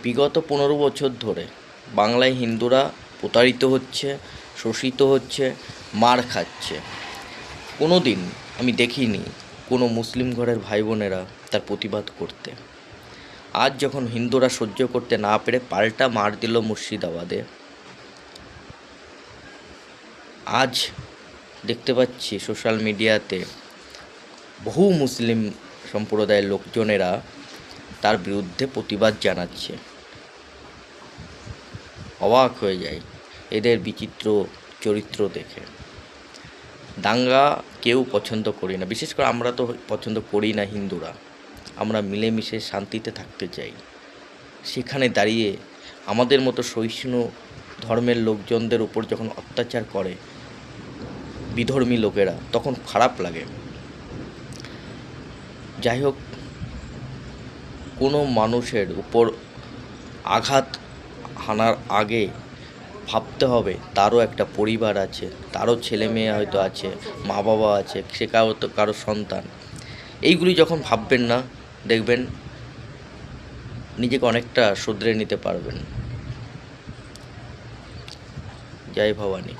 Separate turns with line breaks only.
বিগত 15 বছর ধরে বাংলায় হিন্দুরা প্রতারিত হচ্ছে, শোষিত হচ্ছে, মার খাচ্ছে। কোনো দিন আমি দেখিনি কোনো মুসলিম ঘরের ভাই বোনেরা তার প্রতিবাদ করতে। আজ যখন হিন্দুরা সহ্য করতে না পেরে পাল্টা মার দিল মুর্শিদাবাদে, আজ দেখতে পাচ্ছি সোশ্যাল মিডিয়াতে বহু মুসলিম সম্প্রদায়ের লোকজনেরা তার বিরুদ্ধে প্রতিবাদ জানাচ্ছে। অবাক হয়ে যায় এদের বিচিত্র চরিত্র দেখে। দাঙ্গা কেউ পছন্দ করি না, বিশেষ করে আমরা তো পছন্দ করি না হিন্দুরা। আমরা মিলেমিশে শান্তিতে থাকতে চাই। সেখানে দাঁড়িয়ে আমাদের মতো সহিষ্ণু ধর্মের লোকজনদের উপর যখন অত্যাচার করে বিধর্মী লোকেরা, তখন খারাপ লাগে। যাই হোক, কোনো মানুষের উপর আঘাত হানার আগে ভাবতে হবে তারও একটা পরিবার আছে, তারও ছেলে মেয়ে হয়তো আছে, মা বাবা আছে, সে কারো সন্তান। এইগুলি যখন ভাববেন না, দেখবেন নিজেকে অনেকটা শুধরে নিতে পারবেন। জয় ভবানী।